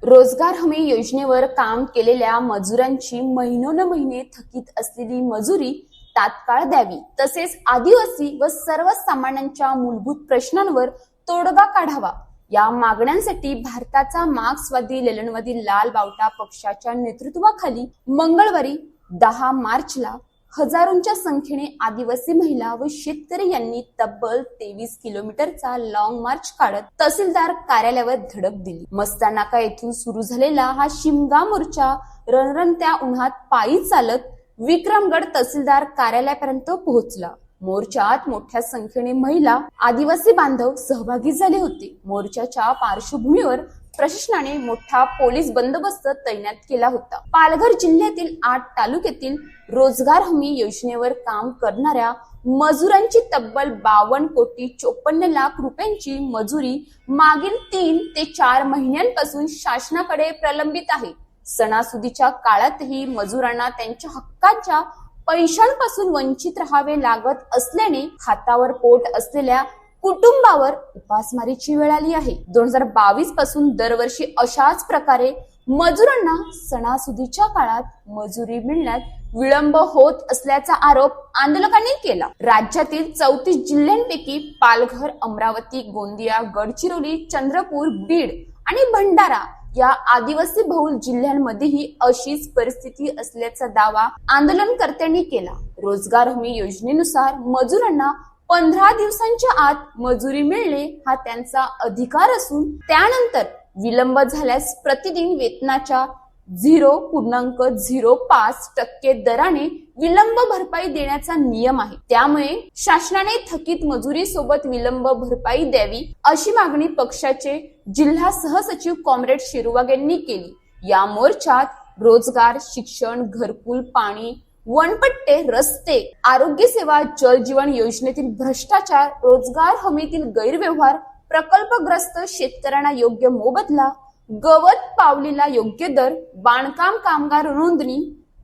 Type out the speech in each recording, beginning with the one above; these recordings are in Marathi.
रोजगार हमी योजनेवर काम केलेल्या मजुरांची महिनोन्महिने थकीत असलेली मजुरी तात्काळ द्यावी, तसेच आदिवासी व सर्वसामान्यांच्या मूलभूत प्रश्नांवर तोडगा काढावा या मागण्यांसाठी भारताचा मार्क्सवादी ललनवादी लाल बावटा पक्षाच्या नेतृत्वाखाली मंगळवारी 10 मार्चला हजारोंच्या संख्येने आदिवासी महिला व शेतकरी यांनी तब्बल 23 किलोमीटरचा लॉंग मार्च काढत तहसीलदार कार्यालयावर धडक दिली। मस्तानाका येथून सुरू झालेला हा शिमगा मोर्चा रणरणत्या उन्हात पायी चालत विक्रमगड तहसीलदार कार्यालयापर्यंत पोहोचला। मोर्चात मोठ्या संख्येने महिला आदिवासी बांधव सहभागी झाले होते। मोर्चाच्या पार्श्वभूमीवर प्रशासनाने मोठा पोलीस बंदोबस्त तैनात केला होता। पालघर जिल्ह्यातील 8 तालुक्यातील रोजगार हमी योजनेवर काम करणाऱ्या मजुरांची तब्बल 52 कोटी 54 लाख रुपयांची मजुरी मागील 3 ते 4 महिन्यांपासून शासनाकडे प्रलंबित आहे। सणासुदीच्या काळातही मजुरांना त्यांच्या हक्काच्या पैशांपासून वंचित राहावे लागत असल्याने हातावर पोट असलेल्या कुटुंबावर उपासमारीची वेळ आली आहे। 2022 पासून दरवर्षी अशाच प्रकारे मजुरांना सणासुदीच्या काळात मजुरी मिळण्यात विलंब होत असल्याचा आरोप आंदोलकांनी केला। राज्यातील 34 जिल्ह्यांपैकी पालघर, अमरावती, गोंदिया, गडचिरोली, चंद्रपूर, बीड आणि भंडारा या आदिवासी बहुल जिल्ह्यांमध्येही अशीच परिस्थिती असल्याचा दावा आंदोलनकर्त्यांनी केला। रोजगार हमी योजनेनुसार मजुरांना 15 दिवसांच्या आत मजुरी मिळणे हा त्यांचा अधिकार असून त्यानंतर विलंब झाल्यास प्रतिदिन वेतनाच्या 0.05% दराने विलंब भरपाई देण्याचा नियम आहे। त्यामुळे शासनाने थकीत मजुरी सोबत विलंब भरपाई द्यावी अशी मागणी पक्षाचे जिल्हा सहसचिव कॉम्रेड शिरुवाग यांनी केली। या मोर्चात रोजगार, शिक्षण, घरकुल, पाणी, वनपट्टे, रस्ते, आरोग्य सेवा, जल जीवन योजनेतील भ्रष्टाचार, रोजगार हमीतील गैरव्यवहार, प्रकल्पग्रस्त शेतकऱ्यांना योग्य मोबदला, गवत पावलीला योग्य दर, बांधकाम कामगार नोंदणी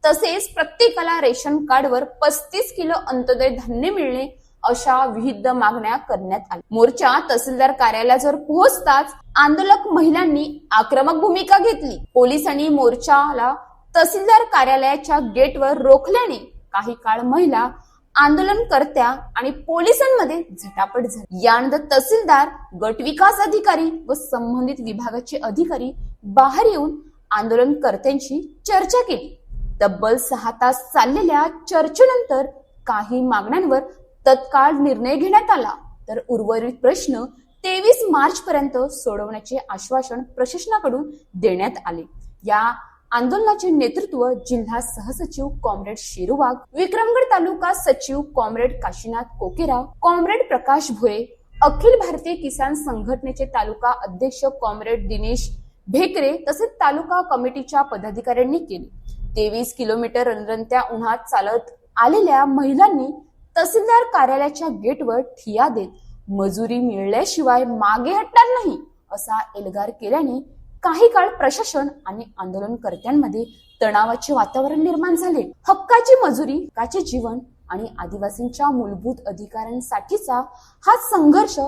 तसेच प्रत्येकाला रेशन कार्डवर 35 किलो अंत्योदय धान्य मिळणे अशा विविध मागण्या करण्यात आल्या। मोर्चा तहसीलदार कार्यालयावर पोहोचताच आंदोलक महिलांनी आक्रमक भूमिका घेतली। पोलिसांनी मोर्चाला तहसीलदार कार्यालयाच्या गेटवर रोखल्याने काही काळ महिला आंदोलनकर्त्या आणि पोलिसांमध्ये झटापट झाली। यानंतर तहसीलदार, गट विकास अधिकारी व संबंधित विभागाचे अधिकारी बाहेर येऊन आंदोलनकर्त्यांची चर्चा केली। तब्बल 6 तास चाललेल्या चर्चेनंतर काही मागण्यांवर तत्काळ निर्णय घेण्यात आला, तर उर्वरित प्रश्न 23 मार्च पर्यंत सोडवण्याचे आश्वासन प्रशासनाकडून देण्यात आले। या आंदोलनाचे नेतृत्व जिल्हा सहसचिव कॉम्रेड शिरुवाग, विक्रमगड तालुका सचिव कॉम्रेड काशीनाथ कोकेराव, कॉम्रेड प्रकाश भोये, अखिल भारतीय किसान संघटनेचे तालुका अध्यक्ष कॉम्रेड दिनेश भेकरे तसेच तालुका कमिटीच्या पदाधिकाऱ्यांनी केले। 23 किलोमीटर रणरणत्या उन्हात चालत आलेल्या महिलांनी तहसीलदार कार्यालयाच्या गेटवर ठिय्या देत मजुरी मिळाल्याशिवाय मागे हटणार नाही असा एल्गार केल्याने काही काळ प्रशासन आणि आंदोलनकर्त्यांमध्ये तणावाचे वातावरण निर्माण झाले। हक्काची मजुरी, हक्काचे जीवन आणि आदिवासींच्या मूलभूत अधिकारांसाठीचा हा संघर्ष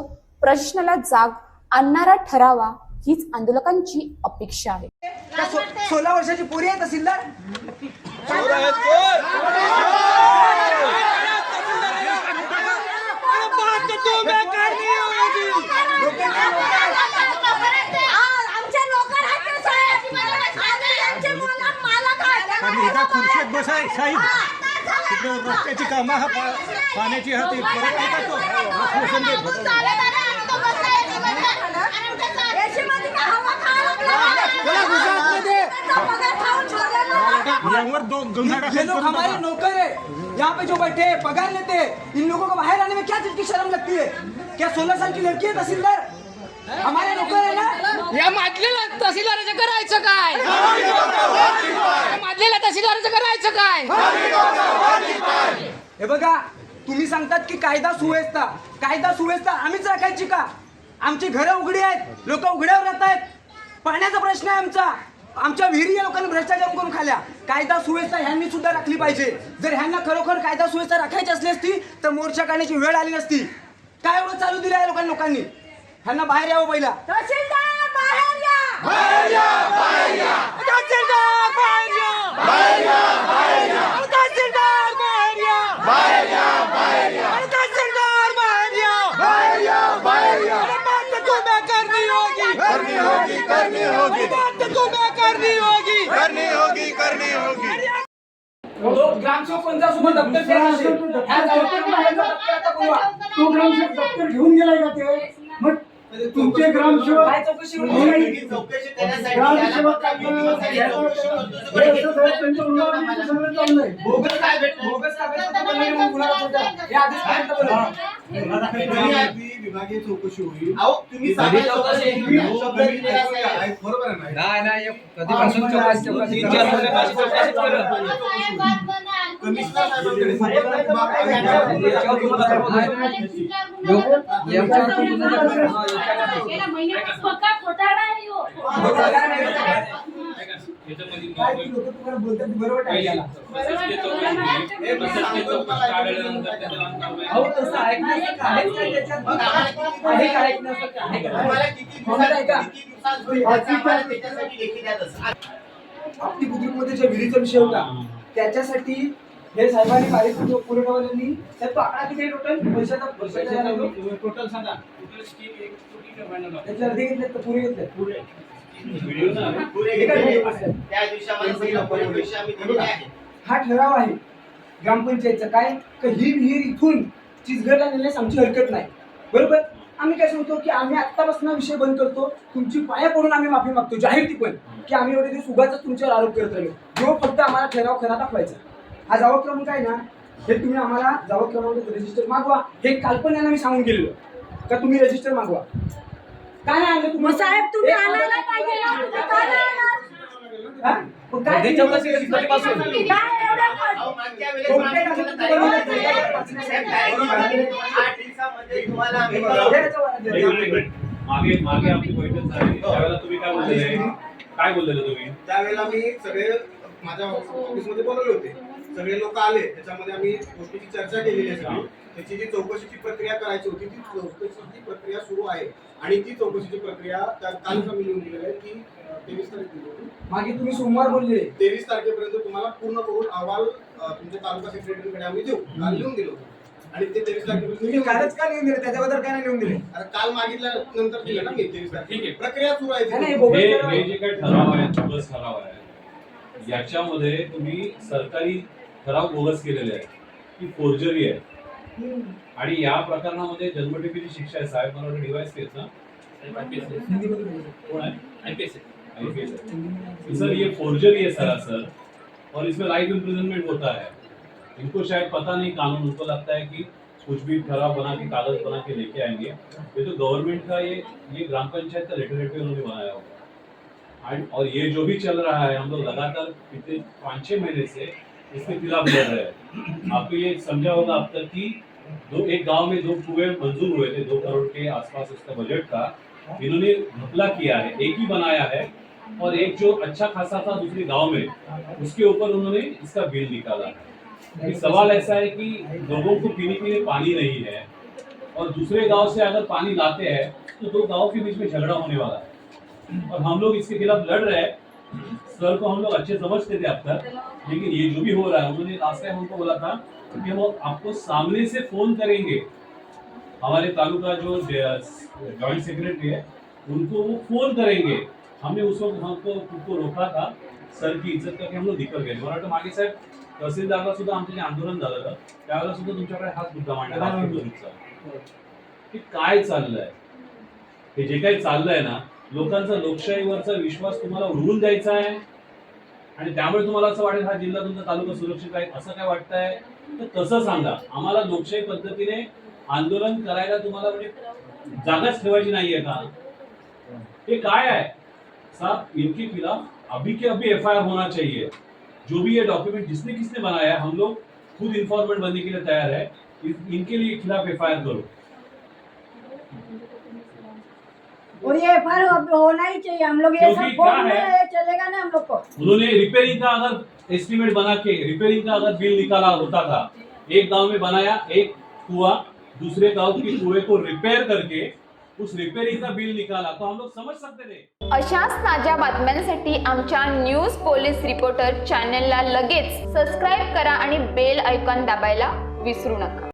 प्रशासनाला जाग आणणारा ठरावा हीच आंदोलकांची अपेक्षा आहे। 16 वर्षाची पोरी आहे तहसीलदार खुर्शीत बसाय साहेब, तिकडे रस्त्याची कामं पाण्याची हाती परत येतो। ये लोग हमारे नौकर है, यहाँ पे जो बैठे हैं पगार लेते हैं, इन लोगों को बाहर आने में क्या चीज की शर्म लगती है? क्या 16 साल की लड़की है तहसीलदार? हमारे नौकर है ना? या माजलेला तहसीलदाराचं करायचं काय? माजलेला तहसीलदाराचं करायचं काय? हे बघा, तुम्ही सांगतात की कायदा सुव्यवस्था आम्हीच राखायची का? आमची घरं उघडी आहेत, लोक उघड्यावर राहत आहेत, पाण्याचा प्रश्न आहे आमचा, आमच्या विहिरी या लोकांनी भ्रष्टाचार करून खाल्या. कायदा सुव्यवस्था ह्यांनी सुद्धा राखली पाहिजे. जर ह्यांना खरोखर कायदा सुव्यवस्था राखायची असली असती तर मोर्चा काढण्याची वेळ आली नसती. काय एवढं चालू दिलं या लोकांनी ह्यांना बाहेर यावं पहिला. तहसीलदार बाहेर या. बाहेर या, बाहेर या. तहसीलदार बाहेर या. बाहेर या, बाहेर या. तहसीलदार बाहेर या. बाहेर या, बाहेर या. तहसीलदार बाहेर या. बाहेर या, बाहेर या. बात तुम्हें करनी होगी. करनी होगी, करनी होगी, बात तुम्हें करनी होगी. करनी होगी, करनी होगी. तो ग्रामसेवक कोणता सोबत दप्तर द्यायला असेल. ह्या दप्तराचा दप्तर आता बोलवा. तो ग्रामसेवक दप्तर घेऊन गेलाय का ते? मग तुमचे ग्रामसेवक काय चौकशी होती? ग्रामसेवक बोगस कागदपत्र बनवले म्हणून गुन्हा दाखल करा. हे आधीच पर्यंत बोला. विभागीय चौकशी होईल. तुम्ही सांगा चौकशी बरोबर आहे ना? नाही कधीपासून चौकशी कमिशनर साहेबांकडे गेल्या महिन्यात पक्का घोटाळा आहे हो. काय लोक तुम्हाला बोलतात बरोबर टाकायला. अहो तसं ऐकण्यासारखं आहेच काय त्याच्यात? आहे का ऐकण्यासारखं? आहे का? तुम्हाला किती कोणाला आहे का? त्याच्यासाठी लेखी द्या तसं. आपली बुद्रुकमध्ये ज्या विहिरीचा विषय होता त्याच्यासाठी हे साहेबांनी कार्यक्रम पुरवठावाल्यांनी साहेब तो आकडा किती आहे टोटल वर्षाचा टोटल सांगा. त्याचे अर्धे घेतलेत का पुरे घेतलेत? पुरे घेतलेले. त्या दिवशी आम्हाला सांगितलं, पहिल्या दिवशी आम्ही दिलेले आहे. हा ठराव आहे ग्रामपंचायतचा काय की ही विहीर इथून चिचघरला नेण्यास आमची हरकत नाही. बरोबर. आम्ही काय सांगतो की आम्ही आत्तापासून विषय बंद करतो. तुमची पाया पडून आम्ही माफी मागतो जाहीर ती पण की आम्ही एवढे दिवस उगाच तुमच्यावर आरोप करत राहिलो. जो फक्त आम्हाला ठराव खरा दाखवायचा. हा जावं क्रमांक आहे ना हे तुम्ही आम्हाला जावं क्रमांक रजिस्टर मागवा. हे काल यांना मी सांगून गेलेलो का तुम्ही रजिस्टर मागवा. काय नाही आणलं तुम्ही साहेब तुम्ही आणायला पाहिजे ना. का नाही आणणार? हा? मग काय काय एवढं अहो, मागच्या वेळेस आम्ही तुम्हाला तारीख साहेब, तारीख 8 दिवसामध्ये तुम्हाला आम्ही मागे आपली बैठक झाली त्यावेळेला तुम्ही काय बोललेले तुम्ही? त्यावेळेला मी सगळे माझ्या ऑफिसमध्ये बोलवले होते. सगळे लोक आले. त्याच्यामध्ये आम्ही गोष्टीची चर्चा केलेली आहे सगळी. त्याची जी चौकशीची प्रक्रिया करायची होती ती चौकशीची प्रक्रिया सुरू आहे आणि ती चौकशीची प्रक्रिया काल आम्ही लिहून दिलेली आहे की 23 तारीख दिली होती. मागे तुम्ही सोमवार बोलले 23 तारखेपर्यंत तुम्हाला पूर्ण करून अहवाल तुमच्या तालुका सेक्रेटरीकडे आम्ही देऊ. काल लिहून दिलं होतं आणि ते 23 तुम्ही तारखेपर्यंत कालच का लिहून दिले त्याच्याबद्दल काय नाही लिहून दिले? आता काल मागितल्यानंतर दिलं ना मी 23 तारखे. ठीक आहे. प्रक्रिया सुरू आहे. नाही, हे जे काही ठराव आहे बोगस ठराव आहे याच्यामध्ये तुम्ही सरकारी ठराव बोगस केलेले आहे की फोर्जरी आहे. आणि या प्रकरणामध्ये जन्मठेपेची शिक्षा आहे. साहेब मला डिवाइस केस ना कौन है? IPS है सर. ये फोर्जरी है सरासर और इसमें लाइफ इम्प्रिजनमेंट होता है. इनको शायद पता नहीं कानून. उनको लगता है कि कुछ भी खराब बना के कागज बना के लेके आएंगे. ये तो गवर्नमेंट का ये ग्राम पंचायत का लेटर उन्होंने बनाया होगा. और ये जो भी चल रहा है हम लोग लगातार पिछले 5-6 महीने से इसके खिलाफ लड़ रहे हैं. आपको ये समझा होगा अब तक कि एक गांव में 2 कुएं मंजूर हुए थे 2 करोड़ के आसपास उसका बजट का. इन्होंने घपला किया है. एक ही बनाया है और एक जो अच्छा खासा था दूसरे गांव में उसके ऊपर उन्होंने इसका बिल निकाला है. सवाल ऐसा है कि लोगों को पीने के लिए पानी नहीं है और दूसरे गांव से अगर पानी लाते हैं तो 2 गांव के बीच में झगड़ा होने वाला है. और हम लोग इसके खिलाफ लड़ रहे हैं. सर को हम लोग अच्छे समझते थे अब तक, लेकिन ये जो भी हो रहा है उन्होंने लास्ट टाइम हमको बोला था कि हम आपको सामने से फोन करेंगे. हमारे तालुका जो जॉइंट सेक्रेटरी है उनको वो फोन करेंगे. हमने उस वक्त उनको रोका था. सर की इज्जत करके हम लोग निकल गए. मला वाटतं मागे साहेब तहसीलदारला सुद्धा आमचं जे आंदोलन झालं त्यावेळेला सुद्धा तुमच्याकडे हाच मुद्दा मांडला. की काय चाललंय हे जे काही चाललंय ना लोकांचा लोकशाहीवरचा विश्वास तुम्हाला उडवून द्यायचा आहे आणि त्यामुळे तुम्हाला असं वाटेल हा जिल्हा तुमचा तालुका सुरक्षित आहे असं काय वाटतंय तर तसं सांगा. आम्हाला लोकशाही पद्धतीने आंदोलन करायला तुम्हाला म्हणजे जागाच ठेवायची नाहीये का? हे काय आहे साहब? इनके खिलाफ अभी के अभी FIR होना चाहिए. जो भी ये डॉक्यूमेंट जिसने किसने बनाया है हम लोग खुद इन्फॉर्मेंट बनने के लिए तैयार है. इनके लिए खिलाफ FIR करो. और ये एफआईआर होना ही चाहिए। हम लोग ये क्योंकि सब क्या फोन है? में चलेगा ना हम लोग को। उन्होंने रिपेयरिंग का अगर एस्टिमेट बना के रिपेयरिंग का अगर बिल निकाला होता था, एक गांव में बनाया एक कुआं, दूसरे गांव की कुएं को रिपेयर करके उस रिपेयरिंग का बिल निकाला तो हम लोग समझ सकते थे। अशाच ताज्या बातम्यांसाठी आमच्या न्यूज पोलीस रिपोर्टर चॅनलला लगेच सबस्क्राईब करा आणि बेल आयकॉन दाबायला विसरू नका।